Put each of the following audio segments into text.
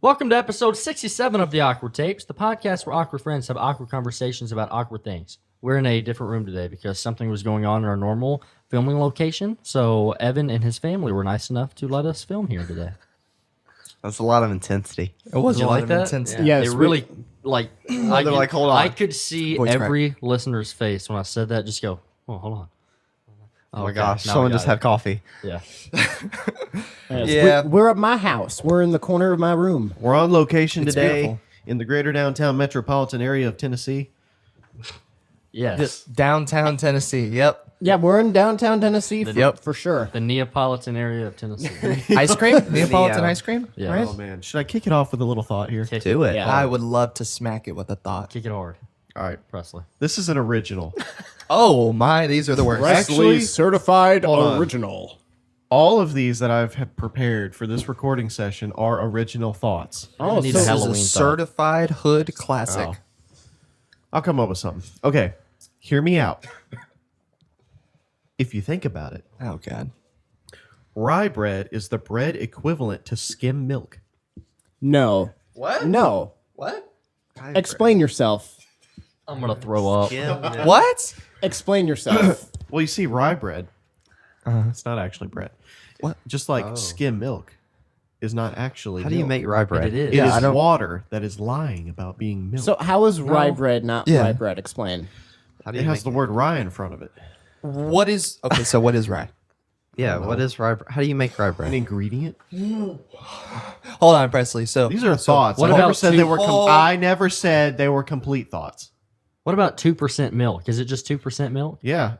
Welcome to episode 67 of the Awkward Tapes, the podcast where awkward friends have awkward conversations about awkward things. We're in a different room today because something was going on in our normal filming location, so Evan and his family were nice enough to let us film here today. That's a lot of intensity. It was You a lot like of that? intensity. Yeah, Yes, it really, like, They're like, hold on. I could see Voice every listener's face when I said that, just go, oh, hold on. Oh my Okay, gosh, now someone we just got had coffee. Yeah. Yes, Yeah. we're at my house. We're in the corner of my room. We're on location It's today beautiful. in the greater downtown metropolitan area of Tennessee. Yes. Downtown Tennessee. Yep. Yeah, we're in downtown Tennessee Yep. for sure. The Neapolitan area of Tennessee. Ice cream? Neapolitan ice cream? Yeah. Right? Oh man, should I kick it off with a little thought here? Kick, Do it. Yeah. I would love to smack it with a thought. kick it hard, All right, Presley. this is an original. Oh my, these are the worst. Actually, certified hold on. original. All of these that I've had prepared for this recording session are original thoughts. Oh, need so a This is Halloween a thought. certified hood classic. Oh. I'll come up with something. Okay, hear me out. If you think about it, Oh god. rye bread is the bread equivalent to skim milk. no, What? no. What? Explain yourself. I'm going to throw up. What? Explain yourself. Well, you see, rye bread, it's not actually bread. What? Just like skim milk is not actually How do you milk. make rye bread? It is. It Yeah, I is don't- water that is lying about being milk. So how is rye bread not Yeah. rye bread? Explain. How do it you has make the word rye in front of it. What is okay? So what is rye? Yeah, what is rye bread? How do you make rye An bread? ingredient. Hold on, Presley. So These are thoughts. what I never about said two- they were. I never said they were complete thoughts. What about 2% milk? Is it just 2% milk? Yeah,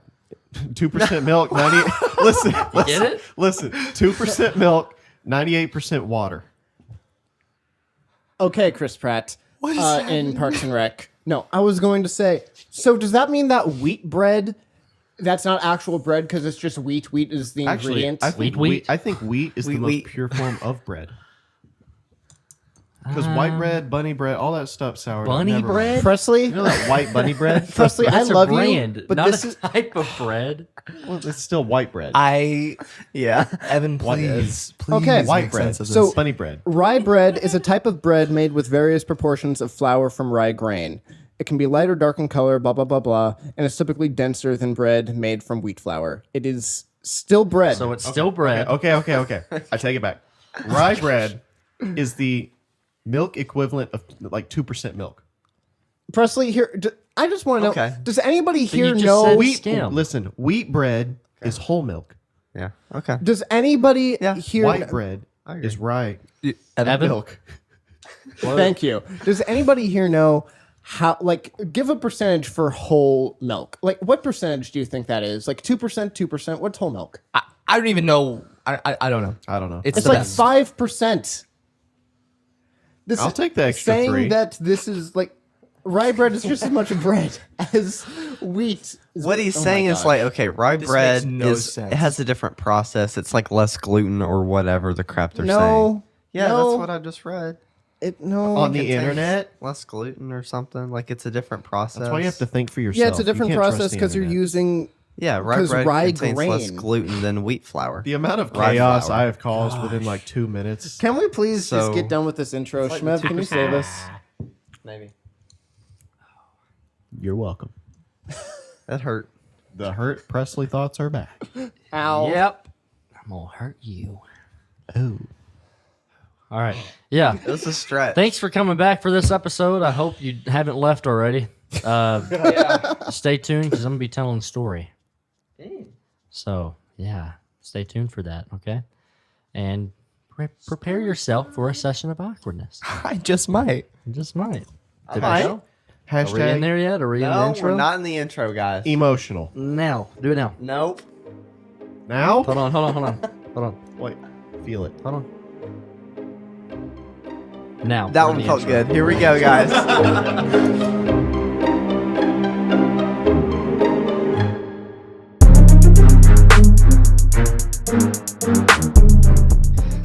2% milk. 90. Listen, Get it? listen. 2% milk, 98% water. Okay, Chris Pratt. What is in Parks and Rec? No, I was going to say. So does that mean that wheat bread? That's not actual bread because it's just wheat. Wheat is the Actually, ingredient. I think Wheat? I think wheat is the most Wheat. pure form of bread. Because white bread, bunny bread, all that stuff sour. Bunny never mind. bread? Presley. You know that white bunny bread? Presley, I That's a love brand, you, but not this a is type of bread. Well, it's still white bread. Yeah. Evan, please, please. Okay. make White bread. sense of this. So- bunny bread. rye bread is a type of bread made with various proportions of flour from rye grain. It can be light or dark in color, blah blah blah blah, and is typically denser than bread made from wheat flour. It is still bread. So it's still bread. Okay. I take it back. Rye bread is the milk equivalent of like 2% milk. Presley, here, I just want to know: Okay. does anybody you here just know? said Wheat. skim. Listen, wheat bread is whole milk. Yeah. Okay. Does anybody Yeah. here? White bread is rye Evan? milk. Thank you. Does anybody here know how? Like, give a percentage for whole milk. Like, what percentage do you think that is? Like 2%, 2%. What's whole milk? I don't even know. I don't know. I don't know. It's It's the like best. 5%. This I'll is take the extra saying 3. that this is like rye bread is just as much bread as wheat. What he's Oh my saying is gosh. like, okay, rye bread makes no is sense. it has a different process. It's like less gluten or whatever the crap they're saying. No. Yeah, no, that's what I just read. no. On the Contains internet. less gluten or something. Like it's a different process. That's why you have to think for yourself. Yeah, it's a You different can't trust process the because you're internet. using. Yeah, rye 'cause bread rye contains less grain. gluten than wheat flour. The amount of Rye chaos flour. I have caused within like 2 minutes. Can we please just So- get done with this intro, Shmev? Can you save us? Maybe. You're welcome. That hurt. The Hurt Presley thoughts are back. Ow. Yep. I'm going to hurt you. Oh. All right. Yeah. It was a stretch. Thanks for coming back for this episode. I hope you haven't left already. Stay tuned because I'm going to be telling a story. So, yeah. Stay tuned for that, okay? And prepare yourself for a session of awkwardness. I just might. You just might. Did we might. go? Are we in Hashtag there yet? Are we in the No, intro? we're not in the intro, guys. emotional. Now. Do it now. Nope. Now? Hold on. Hold on. Wait. Feel it. Hold on. Now. That we're in one the felt intro. good. Here we go, guys.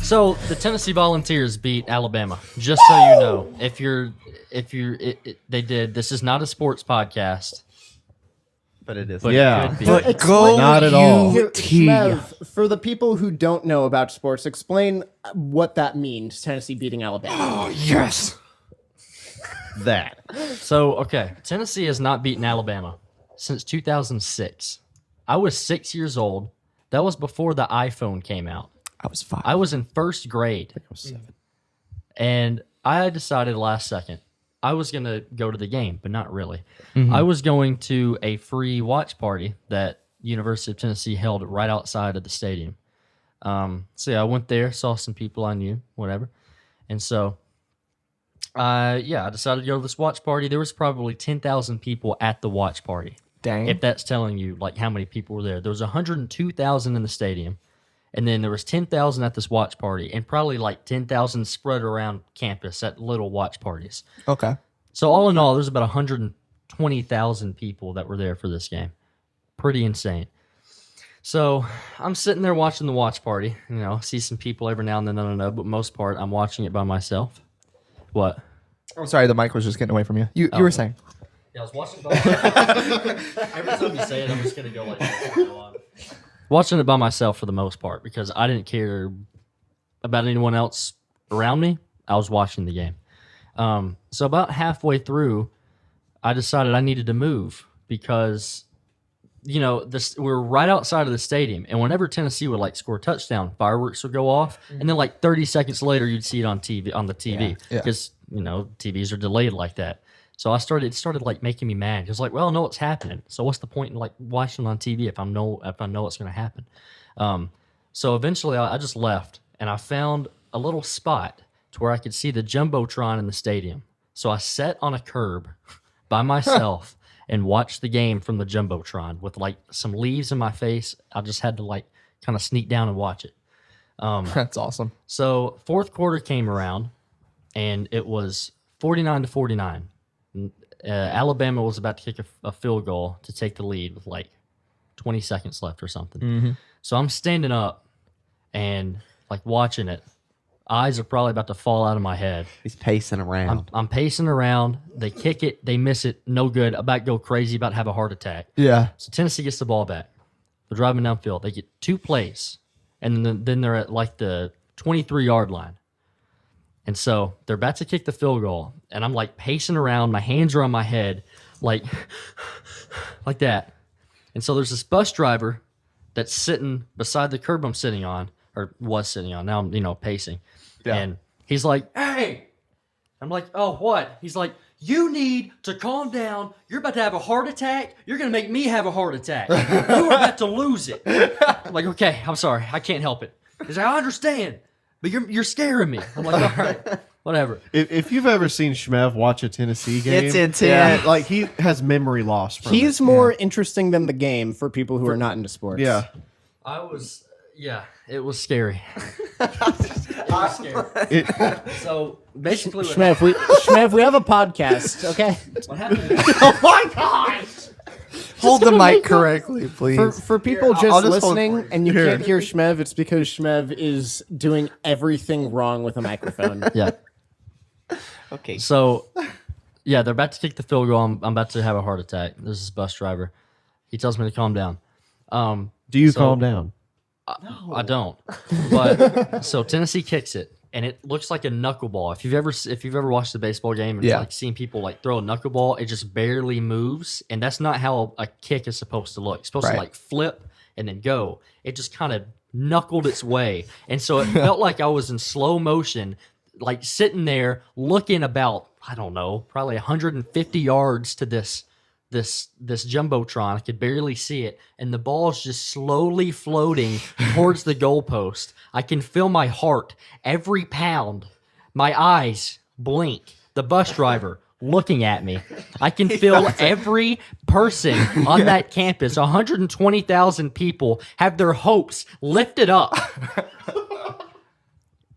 So the Tennessee Volunteers beat Alabama. Just so you know, they did. This is not a sports podcast. But it is. but Yeah. it could be. But go Not at all. Here, Shmev, for the people who don't know about sports, explain what that means, Tennessee beating Alabama. yes. That. So, okay, Tennessee has not beaten Alabama since 2006. I was 6 years old. That was before the iPhone came out. I was 5. I was in first grade. I was 7. And I decided last second I was going to go to the game, but not really. I was going to a free watch party that University of Tennessee held right outside of the stadium. So yeah, I went there, saw some people I knew, whatever. And so, I decided to go to this watch party. There was probably 10,000 people at the watch party. Dang. If that's telling you like how many people were there. There was 102,000 in the stadium. And then there was 10,000 at this watch party, and probably like 10,000 spread around campus at little watch parties. Okay. So all in all, there's about 120,000 people that were there for this game. Pretty insane. So I'm sitting there watching the watch party. You know, see some people every now and then. I don't know, but most part, I'm watching it by myself. What? I'm sorry, the mic was just getting away from you. You were saying. Yeah, I was watching. Every time you say it, I'm just gonna go like this. Watching it by myself for the most part because I didn't care about anyone else around me. I was watching the game. So about halfway through, I decided I needed to move because, you know, we're right outside of the stadium, and whenever Tennessee would like score a touchdown, fireworks would go off, and then like 30 seconds later, you'd see it on TV on the TV Yeah. because you know TVs are delayed like that. So it started like making me mad. It was like, well, I know what's happening. So what's the point in like watching on TV if I know what's going to happen? So eventually I just left and I found a little spot to where I could see the Jumbotron in the stadium. So I sat on a curb by myself and watched the game from the Jumbotron with like some leaves in my face. I just had to like kind of sneak down and watch it. That's awesome. So fourth quarter came around and it was 49-49. Alabama was about to kick a field goal to take the lead with like 20 seconds left or something. So I'm standing up and like watching it. Eyes are probably about to fall out of my head. He's pacing around. I'm pacing around. They kick it. They miss it. No good. About to go crazy. About to have a heart attack. Yeah. So Tennessee gets the ball back. They're driving downfield. They get 2 plays. And then they're at like the 23-yard line. And so they're about to kick the field goal, and I'm like pacing around. My hands are on my head, like that. And so there's this bus driver that's sitting beside the curb I'm sitting on, or was sitting on. Now I'm, pacing. Yeah. And he's like, "Hey!" I'm like, "Oh, what?" He's like, "You need to calm down. You're about to have a heart attack. You're going to make me have a heart attack. You are about to lose it." I'm like, "Okay, I'm sorry. I can't help it." He's like, "I understand. But you're scaring me." I'm like, "All right, whatever." If you've ever seen Shmev watch a Tennessee game, It's intense. like he has memory loss from He's it. more interesting than the game for people who are not into sports. Yeah. It was scary. It was scary. So basically, Shmev, we have a podcast, okay? what happened? Oh my gosh! Hold the mic correctly, please. For people I'll just just hold listening for and you can't hear Shmev, it's because Shmev is doing everything wrong with a microphone. Yeah. Okay. So, yeah, they're about to kick the field goal. I'm about to have a heart attack. There's this bus driver. He tells me to calm down. Do you So- calm down? I don't. But so Tennessee kicks it, and it looks like a knuckleball. If you've ever watched a baseball game and Yeah. like seen people like throw a knuckleball, it just barely moves, and that's not how a kick is supposed to look. It's supposed Right. to like flip and then go. It just kind of knuckled its way, and so it felt like I was in slow motion, like sitting there looking about, I don't know, probably 150 yards to this Jumbotron. I could barely see it, and the ball's just slowly floating towards the goalpost. I can feel my heart every pound. My eyes blink. The bus driver looking at me. I can feel every person on that campus, 120,000 people, have their hopes lifted up.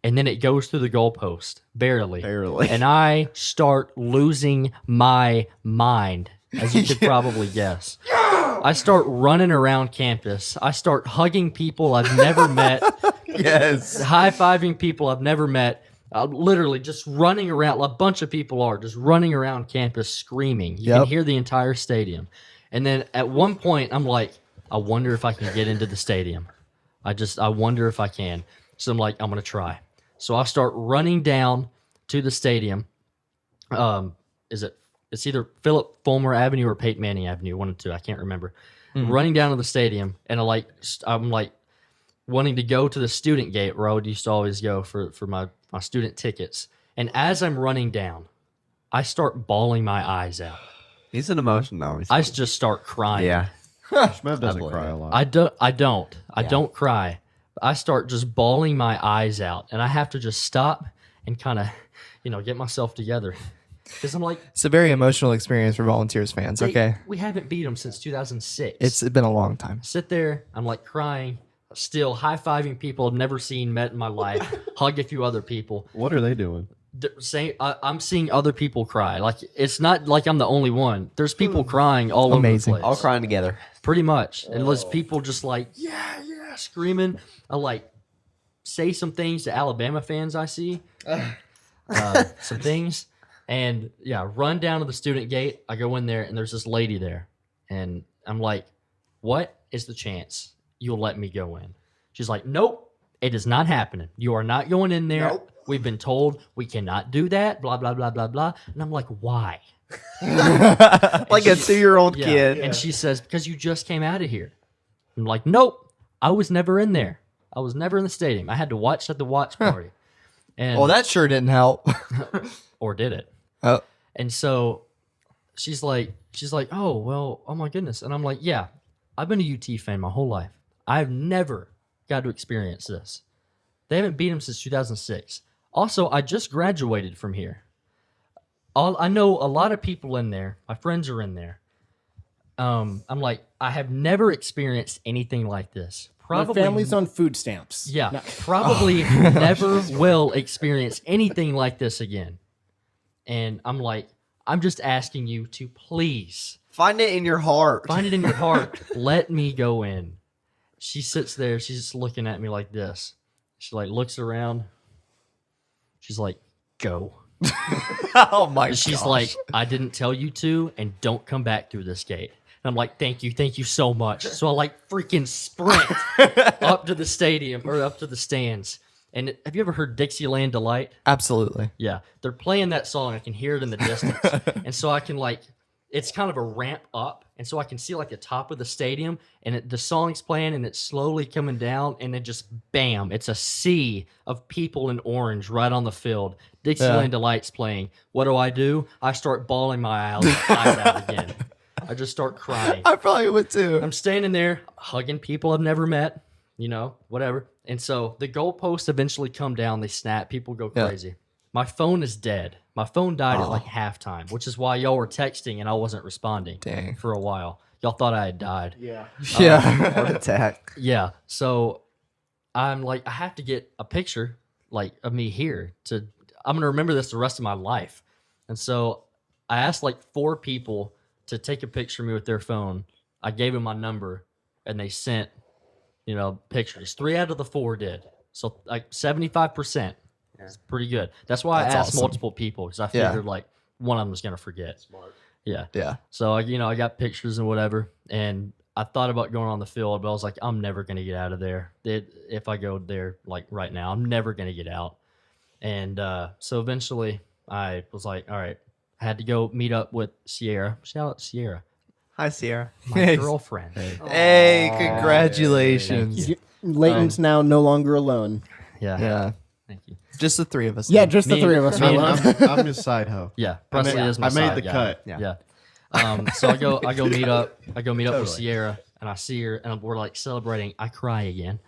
And then it goes through the goalpost, barely. And I start losing my mind, as you could probably guess. I start running around campus. I start hugging people I've never met, Yes. high-fiving people I've never met. Literally just running around. A bunch of people are just running around campus screaming. You can Yep. hear the entire stadium. And then at one point, I'm like, I wonder if I can get into the stadium. I wonder if I can. So I'm like, I'm going to try. So I start running down to the stadium. It's either Philip Fulmer Avenue or Peyton Manning Avenue, one of the two. I can't remember. Running down to the stadium, and I'm like wanting to go to the student gate where I used to always go for my student tickets. And as I'm running down, I start bawling my eyes out. He's an emotion though. I just start crying. Yeah. Shmev doesn't cry a lot. I don't cry. I start just bawling my eyes out, and I have to just stop and kind of, get myself together. Because I'm like, It's a very emotional experience for Volunteers fans. Okay, we haven't beat them since 2006. it's been a long time. Sit there, I'm like crying, still high-fiving people I've never met in my life, hug a few other people. What are they doing? I'm seeing other people cry. Like, it's not like I'm the only one. There's people crying all Amazing. over the place. All crying together. Pretty much. And there's people just like, yeah, screaming. I like say some things to Alabama fans I see. Some things. And yeah, run down to the student gate. I go in there and there's this lady there. And I'm like, what is the chance you'll let me go in? She's like, nope, it is not happening. You are not going in there. Nope. We've been told we cannot do that, blah, blah, blah, blah, blah. And I'm like, why? Like a 2-year-old Yeah. kid. And she says, because you just came out of here. I'm like, nope, I was never in there. I was never in the stadium. I had to watch at the watch party. And Well, that sure didn't help. or did it? Oh, And so she's like, oh, well, oh my goodness. And I'm like, yeah, I've been a UT fan my whole life. I've never got to experience this. They haven't beat them since 2006. Also, I just graduated from here. I know a lot of people in there. My friends are in there. I'm like, I have never experienced anything like this. My Probably family's on food stamps. Yeah, probably never will experience anything like this again. And I'm like, I'm just asking you to please Find it in your heart. find it in your heart. Let me go in. She sits there. She's just looking at me like this. She like looks around. She's like, go. oh my! She's gosh. like, I didn't tell you to, and don't come back through this gate. And I'm like, thank you so much. So I like freaking sprint up to the stadium or up to the stands. And have you ever heard Dixieland Delight? Absolutely. Yeah, they're playing that song. I can hear it in the distance, and so I can like, it's kind of a ramp up, and so I can see like the top of the stadium, and the song's playing, and it's slowly coming down, and then just bam, it's a sea of people in orange right on the field. Dixieland Delight's playing. What do? I start bawling my eyes out again. I just start crying. I probably would too. I'm standing there hugging people I've never met, whatever. And so the goalposts eventually come down, they snap, people go crazy. My phone is dead. My phone died at like halftime, which is why y'all were texting and I wasn't responding for a while. Y'all thought I had died. Yeah. Yeah. Heart attack. Yeah. So I'm like, I have to get a picture like of me here I'm going to remember this the rest of my life. And so I asked like 4 people to take a picture of me with their phone. I gave them my number and they sent, pictures. 3 out of the 4 did. So like 75%. It's pretty good. That's why That's I asked awesome. multiple people because I figured like one of them was going to forget. Smart. Yeah. Yeah. So, I got pictures and whatever. And I thought about going on the field, but I was like, I'm never going to get out of there. If I go there like right now, I'm never going to get out. And so eventually I was like, all right, I had to go meet up with Sierra. Shout out Sierra, Hi, Sierra. my girlfriend. Hey, congratulations. Leighton's now no longer alone. Yeah. Yeah. Thank you. Just the 3 of us. Yeah, now. just the Me- 3 of us are me- alone. I'm his side hoe. Yeah. Presley is my I made side the guy. cut. Yeah. So I go meet up. I go meet up with Sierra, and I see her, and we're like celebrating. I cry again.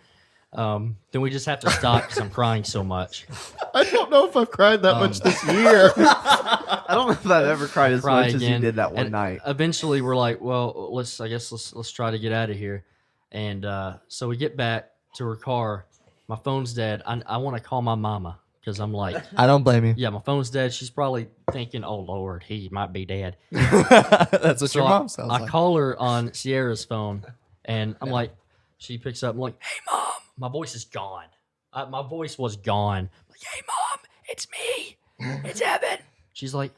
Then we just have to stop because I'm crying so much. I don't know if I've cried that much this year. I don't know if I've ever cried as Cry much as you again. did that one And night. Eventually, we're like, well, let's try to get out of here. And so we get back to her car. My phone's dead. I want to call my mama because I'm like, I don't blame you. yeah, my phone's dead. She's probably thinking, oh Lord, he might be dead. That's what So your mom sounds I like. call her on Sierra's phone, and I'm like, she picks up. I'm like, hey mom, my voice is gone. My voice was gone. I'm like, hey mom, it's me. It's Evan. She's like,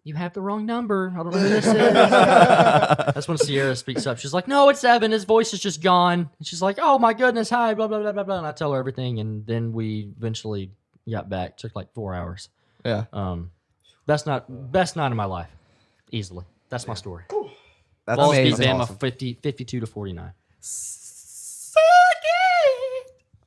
you have the wrong number. I don't know who this is. That's when Sierra speaks up. She's like, no, it's Evan. His voice is just gone. And she's like, oh my goodness, hi, blah, blah, blah, blah, blah. And I tell her everything. And then we eventually got back. Took like 4 hours. Yeah. Best night of my life. Easily. That's my story. That's Balls beat amazing. Bama Awesome. 52 to 49.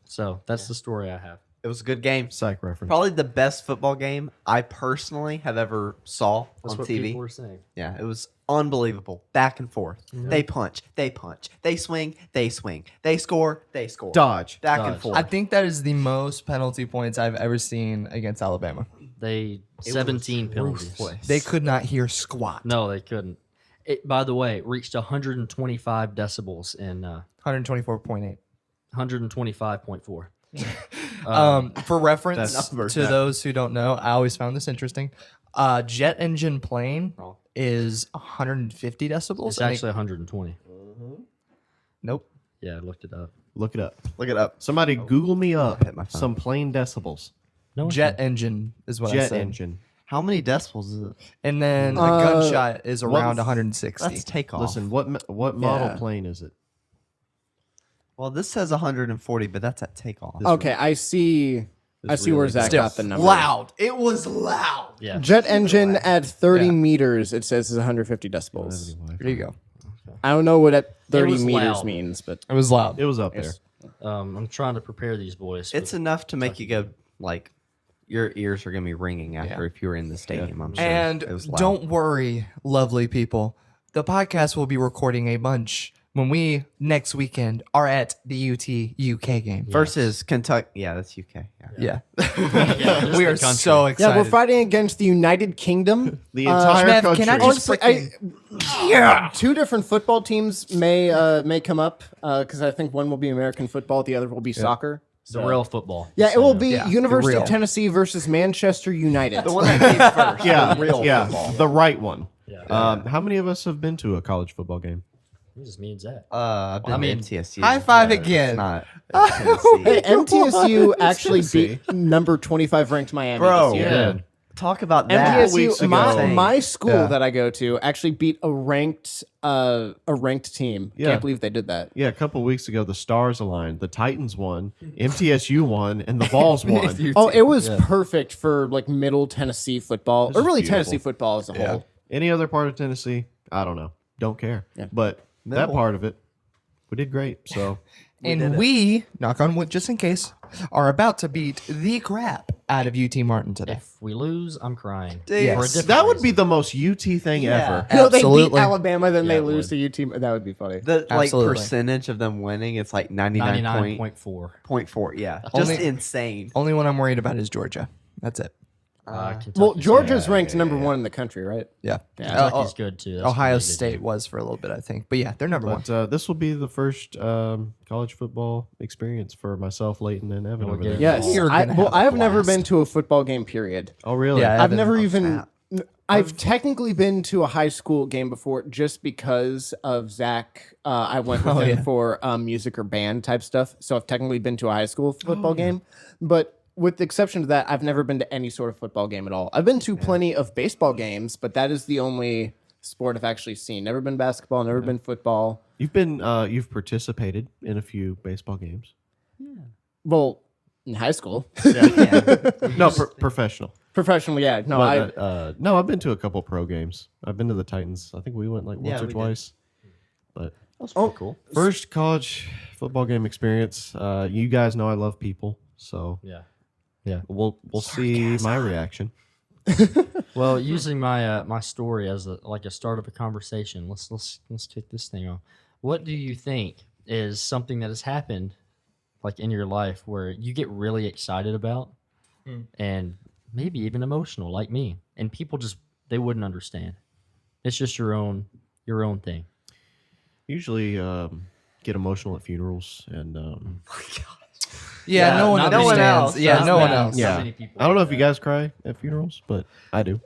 So that's the story I have. It was a good game. Psych reference. Probably the best football game I personally have ever saw That's on what TV. people were saying. Yeah, it was unbelievable. Back and forth. They punch. They punch. They swing. They swing. They score. They score. Dodge. Back and Dodge. forth. I think that is the most penalty points I've ever seen against Alabama. They 17 penalties. They could not hear squat. No, they couldn't. It, by the way, it reached 125 decibels in 124.8. 125.4. For reference That's numbers. to those who don't know, I always found this interesting. Jet engine plane is 150 decibels. It's I think- actually 120. nope. Yeah, I looked it up. Look it up. Look it up. Somebody Google me up hit my phone. some plain decibels. No one Jet engine is what I Jet said. engine. How many decibels is it? And then a gunshot is around 160. Let's take off. Listen, what model Yeah. plane is it? Well, this says 140, but that's at takeoff. Okay, I see. I see where really Zach Still got the number. loud. It was loud. Yeah. Jet engine at 30 Yeah. meters, it says is 150 decibels. There you go. I don't know what at 30 was meters loud. means, but It was loud. It was up there. I'm trying to prepare these boys. It's enough to make you go, like, your ears are going to be ringing after if you were in the stadium, I'm sure. And It was loud. don't worry, lovely people. The podcast will be recording a bunch when we next weekend are at the UT UK game. Versus Kentucky. Yeah, that's UK. Yeah. just We the are country. so excited. yeah, we're fighting against the United Kingdom. The entire Shmev, country. can I just Honestly, two different football teams may come up because I think one will be American football, the other will be soccer. The real football. Yeah, it will be Yeah, University real. of Tennessee versus Manchester United. The one that came first. yeah, Real yeah, football. the right one. Yeah. How many of us have been to a college football game? It just means that. I've been I mean, to MTSU. high five It's again. not Tennessee. Hey, MTSU actually Tennessee. beat number 25 ranked Miami Bro, this year. Yeah. talk about that. weeks MTSU, ago. my school Yeah. that I go to actually beat a ranked team. Yeah. Can't believe they did that. Yeah, a couple of weeks ago, the stars aligned. The Titans won, MTSU won, and the Vols won. Oh, it was perfect for like middle Tennessee football, or is really beautiful. Tennessee football as a Yeah. whole. Any other part of Tennessee? I don't know. Don't care. But that Middle. part of it, we did great. So And we, knock on wood just in case, are about to beat the crap out of UT Martin today. If we lose, I'm crying. Yes. For a different that would reason. be the most UT thing ever. No, they beat Absolutely. Alabama, then Yeah, they it lose to UT. That would be funny. The like Absolutely. percentage of them winning, it's like 99.4. 99.4. Yeah, just Only- insane. Only one I'm worried about is Georgia. That's it. Kentucky's Well, good. Georgia's ranked number one in the country, right? Yeah. Kentucky's good too. That's Ohio what they did. State was for a little bit, I think. But yeah, they're number one. But this will be the first college football experience for myself, Leighton, and Evan We'll over get there. it. Yes. You're gonna have a I've never blast. been to a football game, period. Oh, really? Yeah, I've Evan. never Oh, even. snap. I've technically been to a high school game before just because of Zach. I went with him for music or band type stuff. So I've technically been to a high school football game. But with the exception of that, I've never been to any sort of football game at all. I've been to plenty of baseball games, but that is the only sport I've actually seen. Never been basketball, never been football. You've participated in a few baseball games. Well, in high school. No, professional. Professionally, yeah. No, But, no, I've been to a couple pro games. I've been to the Titans. I think we went like once or we did. twice. But Cool. first college football game experience. You guys know I love people, so Yeah. we'll see my reaction. Well, using my my story as a start of a conversation, let's kick this thing off. What do you think is something that has happened, like in your life, where you get really excited about, and maybe even emotional, like me, and people just they wouldn't understand? It's just your own thing. Usually get emotional at funerals, and Yeah, no one not understands. many else. Yeah, Not no one many- else. not yeah. many people I don't know if like you that. guys cry at funerals, but I do.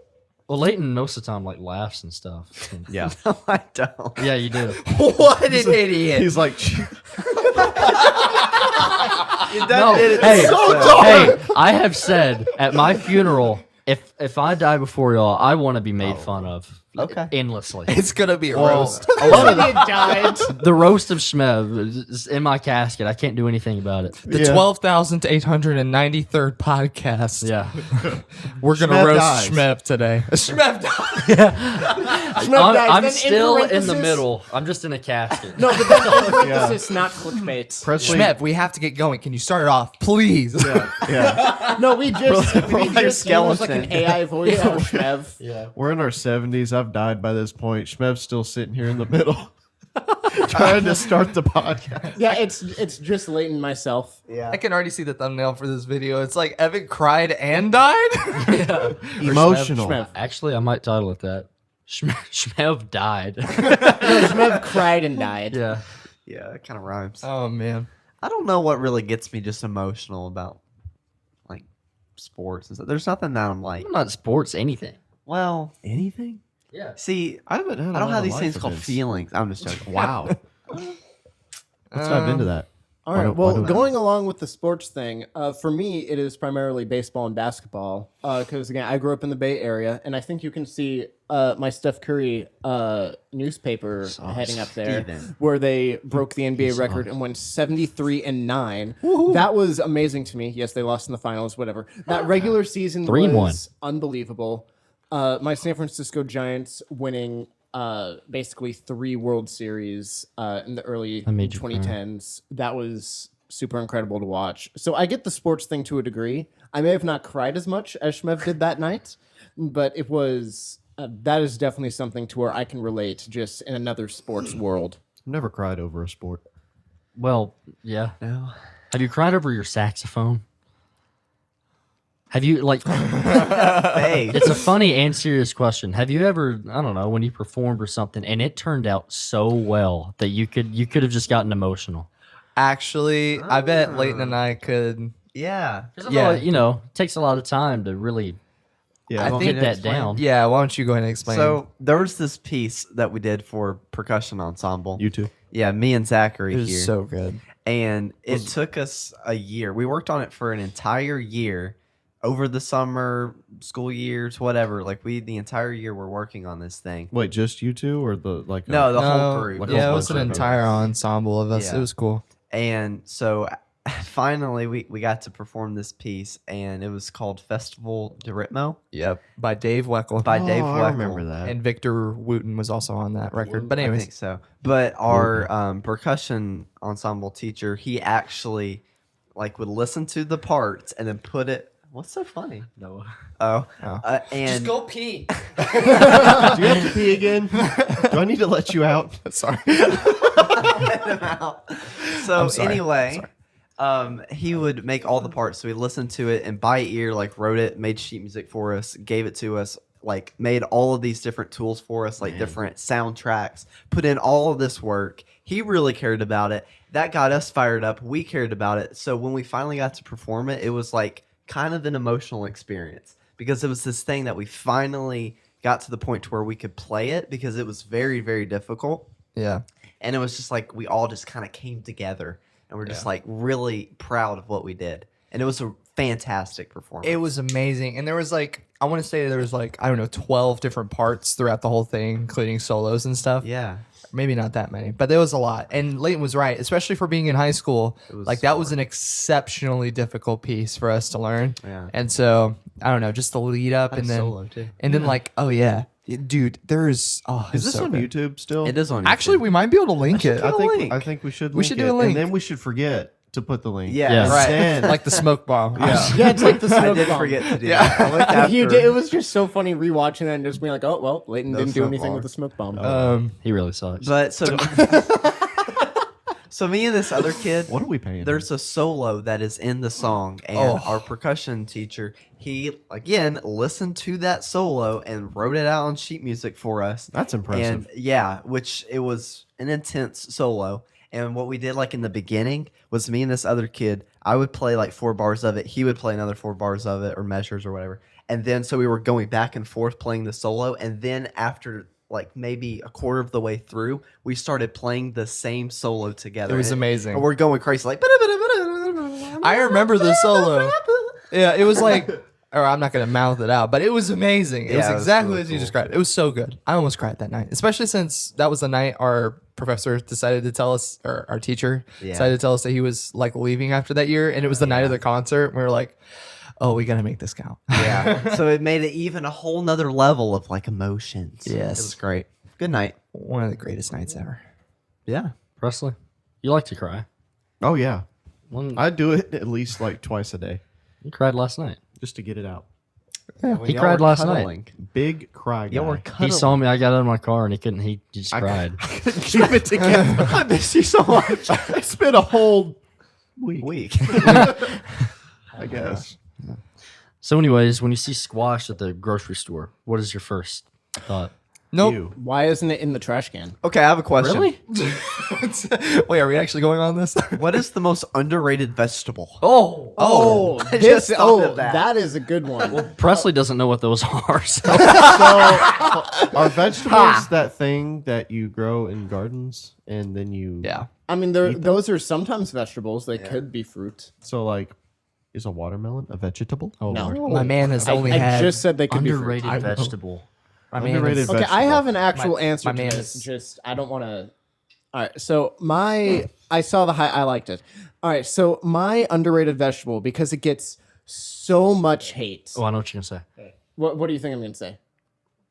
Well, Leighton most of the time like laughs and stuff. And- Yeah, No, I don't. yeah, you do. What an idiot. he's like, No, hey, hey, I have said at my funeral If I die before y'all, I want to be made fun of. Okay. Endlessly. It's gonna be a roast. A lot of it died. The roast of Shmev is in my casket. I can't do anything about it. The 12,893rd podcast. Yeah. We're gonna Shmev roast dies. Shmev today. Shmev dies. I'm Then still in the parenthesis- middle. I'm just in a casket. No, but then in parenthesis, not clickbait. Presley, Shmev, we have to get going. Can you start it off, please? yeah, No, we just We're like use like an skeleton. AI voice for Shmev. Yeah. we're in our 70s. I've died by this point. Shmev's still sitting here in the middle, trying to start the podcast. Yeah, it's just Leighton myself. Yeah. I can already see the thumbnail for this video. It's like Evan cried and died. Emotional. Shmev. Actually, I might title it that. Shmev died. Shmev cried and died. Yeah. Yeah, it kind of rhymes. Oh man. I don't know what really gets me just emotional about like sports. There's nothing that I'm like, I'm not sports anything. well, Anything? Yeah. see, I haven't had. I don't have these things called feelings. I'm just joking. Wow. Let's dive into that. All Why right. don't- why Well, don't- going along with the sports thing, for me, it is primarily baseball and basketball. Because again, I grew up in the Bay Area, and I think you can see my Steph Curry newspaper heading up there, Steven. where they broke the NBA record and went 73-9. That was amazing to me. Yes, they lost in the finals. Whatever. That regular season 3-1. was unbelievable. My San Francisco Giants winning basically 3 World Series in the early made you cry. 2010s. That was super incredible to watch. So I get the sports thing to a degree. I may have not cried as much as Shmev did that night, but it was that is definitely something to where I can relate just in another sports world. I've never cried over a sport. Well, yeah. No. Have you cried over your saxophone? Have you like? Hey, It's a funny and serious question. Have you ever, I don't know, when you performed or something, and it turned out so well that you could have just gotten emotional? Actually, I bet Leighton and I could. yeah. Yeah. You know, it takes a lot of time to really Yeah, I get think that down. Yeah, why don't you go ahead and explain? So there was this piece that we did for percussion ensemble. you too. Yeah, me and Zachary it was here. so good. And it took us a year. We worked on it for an entire year over the summer, school years, whatever. Like the entire year we're working on this thing. Wait, just you two or the like? No, the whole No, group. Like yeah, a it whole was an bunch of entire ensemble of us. Yeah. It was cool. And so finally we got to perform this piece, and it was called Festival de Ritmo Yep, by Dave Weckl. by Dave Oh, I Weckl. remember that. And Victor Wooten was also on that record. But I anyways, think so. But our percussion ensemble teacher, he actually like would listen to the parts and then put it. What's so funny? No. Oh, Oh. and pee. Do you have to pee again? Do I need to let you out? Sorry. so I'm sorry. anyway, he would make all the parts. So we listened to it and by ear, like wrote it, made sheet music for us, gave it to us, like made all of these different tools for us, like different soundtracks, put in all of this work. He really cared about it. That got us fired up. We cared about it. So when we finally got to perform it, it was like kind of an emotional experience because it was this thing that we finally got to the point to where we could play it because it was very, very difficult. Yeah. And it was just like we all just kind of came together and we're just like really proud of what we did. And it was a fantastic performance. It was amazing. And there was like, I want to say there was like, I don't know, 12 different parts throughout the whole thing, including solos and stuff. Yeah. Maybe not that many, but there was a lot. And Leighton was right, especially for being in high school. was Like that was an exceptionally difficult piece for us to learn. Yeah. And so I don't know, just the lead up and then solo too. and then like, oh yeah, dude, there's Is this so on good. YouTube still? It is on YouTube. Actually, we might be able to link it. put a link. I think we should. We Link should do it, a link. and then we should forget to put the link. Yeah. Yeah. Right, Then- like the smoke bomb. Yeah. Yeah, it's like the I smoke did bomb. forget to do Yeah. that. I looked You after- did, it was just so funny rewatching that and just being like, oh well, Leighton No didn't do smoke anything bomb. with the smoke bomb. He really sucks. But so so me and this other kid, What are we paying? there's a solo that is in the song, and Oh. our percussion teacher, he again listened to that solo and wrote it out on sheet music for us. That's impressive. And yeah, which it was an intense solo. And what we did like in the beginning was me and this other kid, I would play like 4 bars of it. He would play another 4 bars of it or measures or whatever. And then so we were going back and forth playing the solo. And then after like maybe a quarter of the way through, we started playing the same solo together. It was And amazing. And we're going crazy like. I remember the solo. Yeah, it was like or I'm not gonna mouth it out, but it was amazing. It was Yeah, it was exactly really as you cool. described. It was so good. I almost cried that night, especially since that was the night our professor decided to tell us, or our teacher decided to tell us that he was like leaving after that year, and it was the night of the concert. We were like, oh, we gotta make this count. Yeah. So it made it even a whole nother level of like emotions. Yes. It was great. Good night. One of the greatest nights ever. Yeah. Presley, you like to cry. Oh yeah, One, I do it at least like twice a day you cried last night. just to get it out. He cried last night. Big cry guy. Y'all were He cuddling. saw me. I got out of my car and he couldn't. He just cried. Keep it together. I miss you so much. I spent a whole week. I guess. So, anyways, when you see squash at the grocery store, what is your first thought? Nope. You. Why isn't it in the trash can? Okay, I have a question. Really? Wait, are we actually going on this? What is the most underrated vegetable? Oh, Oh, I just thought of that. that is a good one. Presley doesn't know what those are. So. Are vegetables that thing that you grow in gardens and then you? Yeah. I mean, those are sometimes vegetables. They could be fruit. So like, is a watermelon a vegetable? Oh, No. Lord. My man has only I had just said they could Underrated be fruit. vegetable. my man underrated has- ve- Okay, I vegetable. have an actual My- answer my to man this. is- Just I don't want to. All right, so I saw the high. I liked it. All right, so my underrated vegetable because it gets so much hate. Oh, I know what you're gonna say. What do you think I'm gonna say?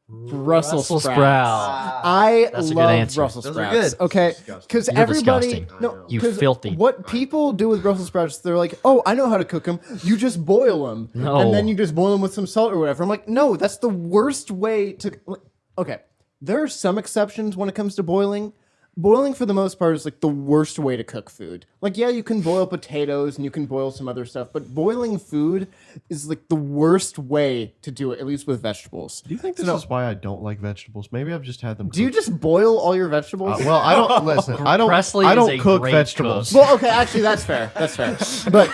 Brussels Brussels sprouts. sprouts. I That's a good love answer. Brussels Those are sprouts. good. Okay, because You're everybody, disgusting. no, You 'cause filthy. What people do with Brussels sprouts, they're like, "Oh, I know how to cook them. You just boil them, No. and then you just boil them with some salt or whatever." I'm like, "No, that's the worst way to." Okay, there are some exceptions when it comes to boiling. Boiling, for the most part, is like the worst way to cook food. Like, yeah, you can boil potatoes and you can boil some other stuff, but boiling food is like the worst way to do it, at least with vegetables. Do you think this is why I don't like vegetables? Maybe I've just had them. Do you cooked. just boil all your vegetables? Well, I don't listen. I don't. Presley I is don't a cook great vegetables. cook. Well, okay, actually, that's fair. That's fair. But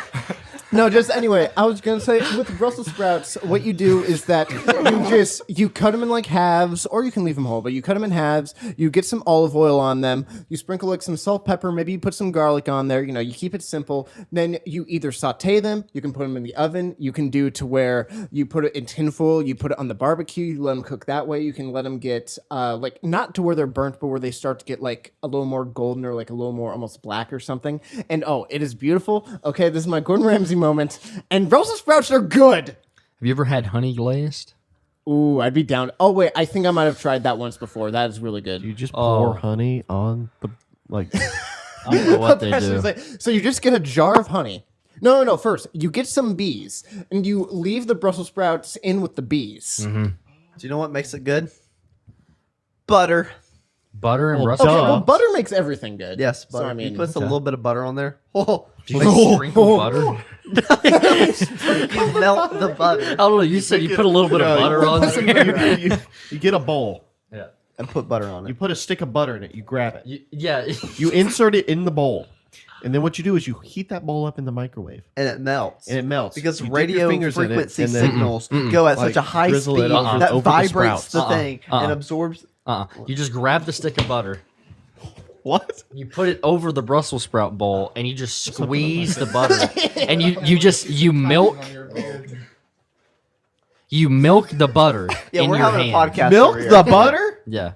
no, just anyway, I was gonna say with Brussels sprouts, what you do is that you cut them in like halves, or you can leave them whole. But you cut them in halves. You get some olive oil on them. You sprinkle like some salt, pepper. Maybe you put some garlic on there. You know, you keep it simple. Then you either saute them. You can put them in the oven. You can do to where you put it in tinfoil. You put it on the barbecue. You let them cook that way. You can let them get like not to where they're burnt, but where they start to get like a little more golden or like a little more almost black or something. And oh, it is beautiful. Okay, this is my Gordon Ramsay moment. And Brussels sprouts are good. Have you ever had honey glazed? Ooh, I'd be down. Oh wait, I think I might have tried that once before. That is really good. You just pour Oh. honey on the like. I don't know what they That's do. just like- so you just get a jar of honey. No. First, you get some bees, and you leave the Brussels sprouts in with the bees. Do you know what makes it good? Butter. Butter and Well, Brussels Okay, Duh. well, butter makes everything good. Yes, So, butter. I mean, you put a little bit of butter on there. Oh, You sprinkle butter. you melt the butter I don't know. You said you put a little bit of butter on there. You get a bowl. Yeah. and put butter on You it. put a stick of butter in it. You grab it. Yeah. You insert it in the bowl, and then what you do is you heat that bowl up in the microwave, And it melts. and it melts Because You dip your radio fingers in it, frequency and then- signals go at Like, such a high drizzle it speed over- that over the vibrates sprouts. the thing and absorbs. You just grab the stick of butter. What? You put it over the Brussels sprout bowl, and you just squeeze the butter, and you milk the butter Yeah, in we're your having hand. a podcast. Milk over here. the butter? Yeah,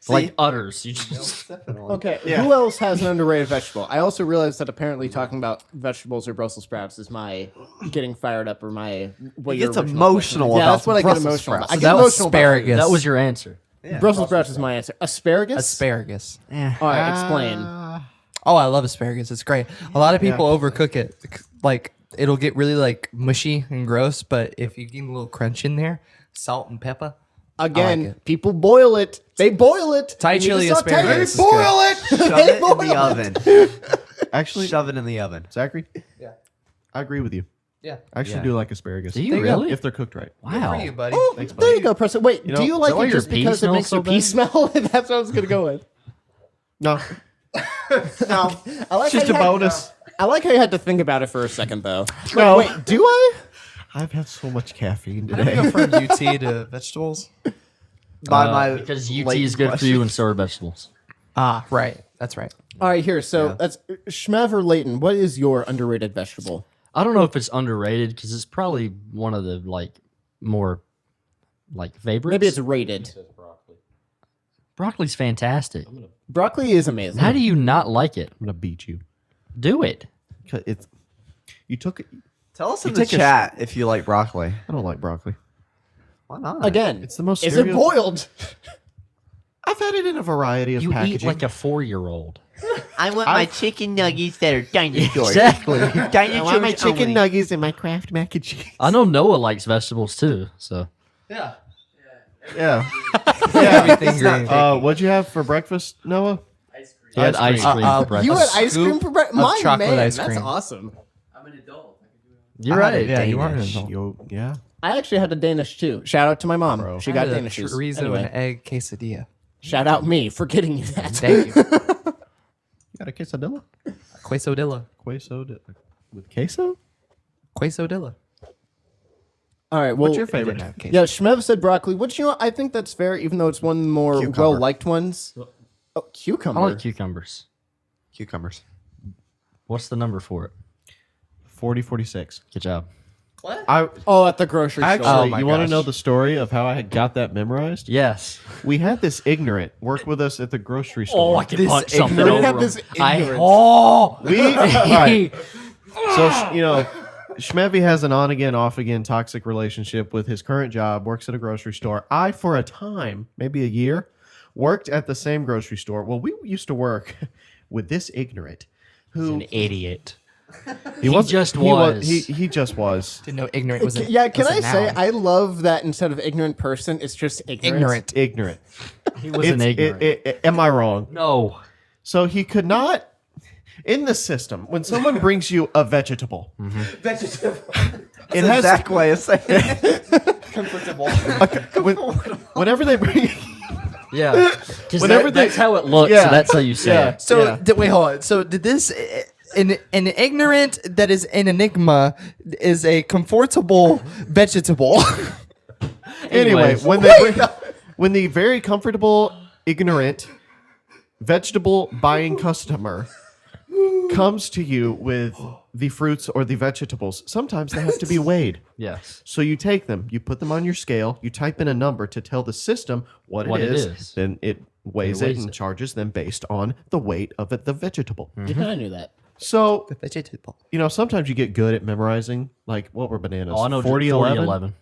See? like udders. You just Okay, who else has an underrated vegetable? I also realized that apparently talking about vegetables or Brussels sprouts is my getting fired up or my. What He your gets original emotional question is. Yeah, about that's what I get Brussels emotional about. sprouts. I So get that was emotional about asparagus. that was your answer. Yeah. Brussels sprouts is my answer. Asparagus. Asparagus. All right, explain. Oh, I love asparagus. It's great. A lot of people overcook it. Like it'll get really like mushy and gross, but if you get a little crunch in there, salt and pepper. Again, like it. people boil it. They boil it. Thai You need to chili saute asparagus it. is Boil it. Shove They it in boil the oven. Actually, Shove it in the oven. Zachary, Yeah. I agree with you. Yeah. I actually Yeah. do like asparagus. Do you There you go. really? If they're cooked right. Wow. For you, buddy. Oh, Thanks, there buddy. you go, Preston. Wait, You know, do you is like that why it your just pee because it smells makes so your pee bad? smell? That's what I was gonna go with. No, No, I like it's just how a you had- bonus. I like how you had to think about it for a second, though. No. Wait, do I? I've had so much caffeine How do we today. go from UT to vegetables? By my because UT late is good for question. you and so are vegetables. Ah, right. That's right. All right, here. So that's Shmev or Leighton. What is your underrated vegetable? I don't know if it's underrated because it's probably one of the more favorites. Maybe it's rated. Broccoli's fantastic. Broccoli is amazing. How do you not like it? I'm gonna beat you. Do it. It's you took it. Tell us in You the take a- chat if you like broccoli. I don't like broccoli. Why not? Again, It's the most. is it boiled? I've had it in a variety of You packaging. eat like a 4-year-old. I want my chicken nuggets that are dinosaurs. Exactly. Dinosaurs only. nuggets and my Kraft mac and cheese. I know Noah likes vegetables too. So Yeah. Yeah. Everything green. What'd you have for breakfast, Noah? he had ice cream for breakfast. You had ice cream for breakfast? My chocolate man, ice that's cream. awesome. You're right. Yeah, you are an adult. Yeah. I actually had a Danish too. Shout out to my mom. Bro. She got I had a Danishes. chorizo Anyway, and egg quesadilla. shout out me for getting you that. Thank you. You got a quesadilla? Quesodilla. With queso? Quesodilla. All right. Well, What's your favorite? yeah, Shmev said broccoli, which I think that's fair, even though it's one of the more Cucumber. well liked ones. Oh, cucumber. I like cucumbers. Cucumbers. What's the number for it? 4046. Good job. At the grocery store. Actually, my you want to gosh. know the story of how I got that memorized? Yes. We had this ignorant work with us at the grocery store. Oh, I can punch something ignorant- over have him. this I ignorance. Right. So, Shmevy has an on-again, off-again toxic relationship with his current job, works at a grocery store. I, for a time, maybe a year, worked at the same grocery store. Well, we used to work with this ignorant who an idiot. he was. just was. He just was. Didn't know ignorant was a Yeah, can was a I say, noun. I love that instead of ignorant person, it's just ignorant. Ignorant. He was an ignorant. Am I wrong? No. So he could not. In the system, when someone brings you a vegetable, it has Exact way of saying it. whenever they bring. Yeah. Because Whenever that's they- how it looks, Yeah. so that's how you say Yeah. it. So Yeah. wait, hold on. So did this an ignorant that is an enigma is a comfortable vegetable? Anyway, Anyways. when the very comfortable, ignorant, vegetable buying customer comes to you with the fruits or the vegetables, sometimes they have to be weighed. Yes. So you take them, you put them on your scale, you type in a number to tell the system what What it it is, is. then it weighs It it weighs and it. charges them based on the weight of the vegetable. I knew that. So, Vegetable. sometimes you get good at memorizing, like, what were bananas? Oh, I know 40, 11? 11.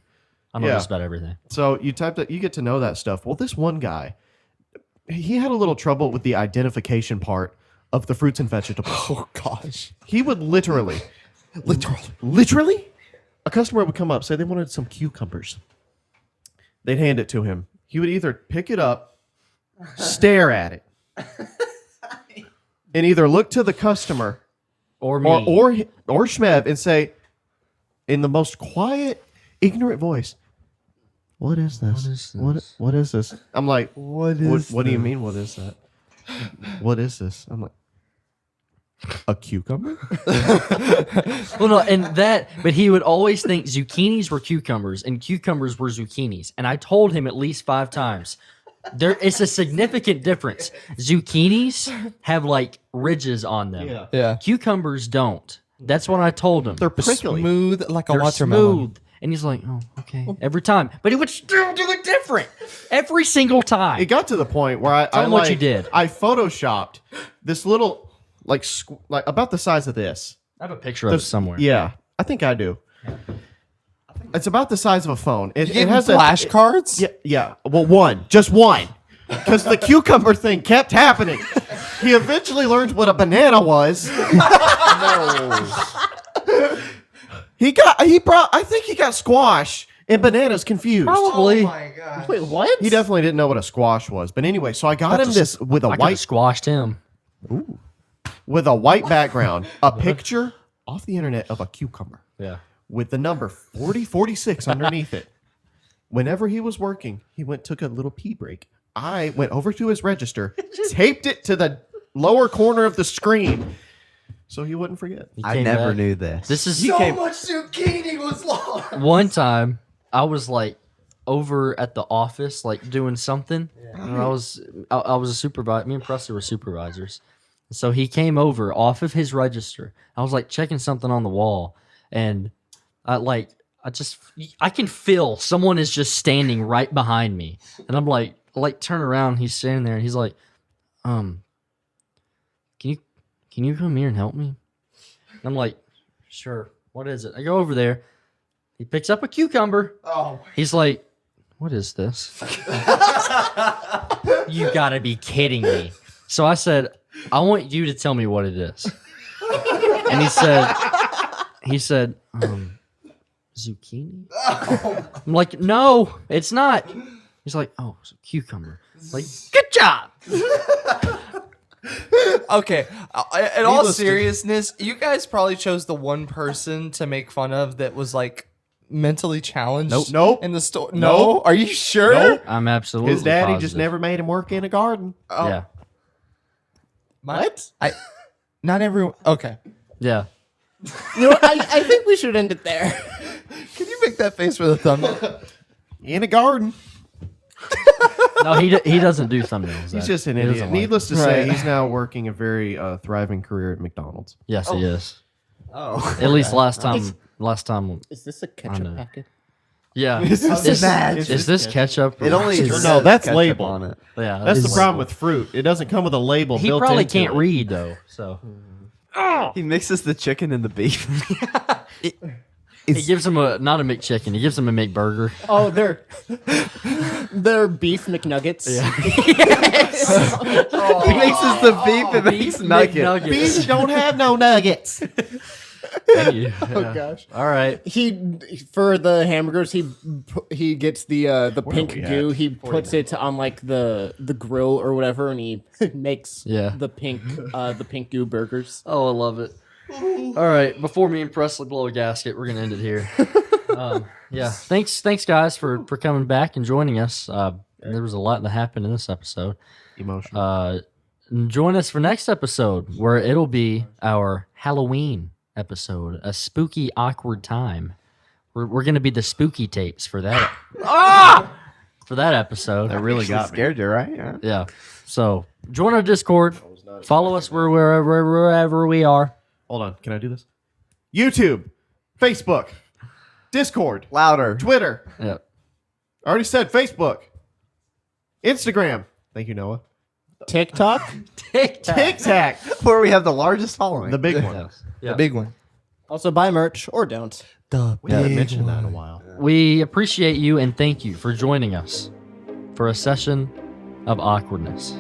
I know Yeah. just about everything. So you type that, you get to know that stuff. Well, this one guy, he had a little trouble with the identification part of the fruits and vegetables. Oh gosh. He would literally, a customer would come up, say they wanted some cucumbers. They'd hand it to him. He would either pick it up, stare at it, and either look to the customer Or me. or Shmev and say, in the most quiet, ignorant voice, "What is this? What is this?" I'm like, "What do you mean? What is that? What is this?" I'm like, "A cucumber?" Well, no, but he would always think zucchinis were cucumbers and cucumbers were zucchinis. And I told him at least 5 times, it's a significant difference. Zucchinis have like ridges on them. Yeah. Cucumbers don't. That's what I told him. They're prickly. Smooth like a They're watermelon. smooth. And he's like, oh, okay. Every time. But he would still do it different. Every single time. It got to the point where I him what you did. I photoshopped this little like about the size of this. I have a picture of it somewhere. Yeah, I think I do. It's about the size of a phone. It has flashcards. Yeah. Well, just one, because the cucumber thing kept happening. He eventually learned what a banana was. I think he got squash and bananas confused. Probably. my god. Wait, what? He definitely didn't know what a squash was. But anyway, so I got him this with a I could have white squashed him. background, a picture off the internet of a cucumber Yeah. with the number 4046 underneath it. Whenever he was working, he took a little pee break. I went over to his register, taped it to the lower corner of the screen so he wouldn't forget. I came never back. knew this. This is much zucchini was lost. one time I was like over at the office like doing something. And I was a supervisor. Me and Presley were supervisors. So he came over off of his register. I was like checking something on the wall. and I can feel someone is just standing right behind me, and I'm like turn around. He's standing there, and he's like, can you come here and help me? And I'm like, sure. What is it? I go over there. He picks up a cucumber. Oh, He's like, what is this? You gotta be kidding me. So I said, I want you to tell me what it is. And he said, zucchini? I'm like, no, it's not. He's like, oh, it's a cucumber. I'm like, good job. okay. In all Needless to- seriousness, you guys probably chose the one person to make fun of that was like mentally challenged. Nope. In the store. Nope. No. Are you sure? Nope. I'm absolutely His daddy positive. just never made him work in a garden. Oh, Yeah. What? Not everyone. Okay. Yeah. You know what? I think we should end it there. Can you make that face for the thumbnail? In a garden. No, he doesn't do thumbnails. He's Zach. just an He idiot. doesn't like Needless to them. say, Right. he's now working a very thriving career at McDonald's. Yes, he is. Oh. At least last time. Is this a ketchup know. packet? Yeah. Is this Is, bad? is this ketchup? It only is, says No, that's ketchup label. on it. yeah. That's the it's- problem with fruit. It doesn't come with a label He built probably into can't it. read though. So He mixes the chicken and the beef. he gives him not a McChicken. He gives him a McBurger. Oh, they're beef McNuggets. He mixes the beef and makes nuggets. Beef don't have no nuggets. Oh gosh. All right. He for the hamburgers he gets the pink we at? goo. He puts it on like the grill or whatever, and he makes the pink goo burgers. Oh, I love it. All right. Before me and Presley blow a gasket, we're gonna end it here. Yeah. Thanks, guys, for coming back and joining us. There was a lot that happened in this episode. Emotional. Join us for next episode where it'll be our Halloween episode, a spooky, awkward time. We're gonna be the spooky tapes for that. For that episode. That really got me. Scared you, right? Yeah. Yeah. So join our Discord. Follow us wherever we are. Hold on. Can I do this? YouTube, Facebook, Discord, Louder. Twitter. Yeah. I already said Facebook. Instagram. Thank you, Noah. TikTok. Tic Tac. Where we have the largest following. The big one. Yeah. The big one. Also buy merch or don't. We haven't mentioned that in a while. We appreciate you and thank you for joining us for a session of awkwardness.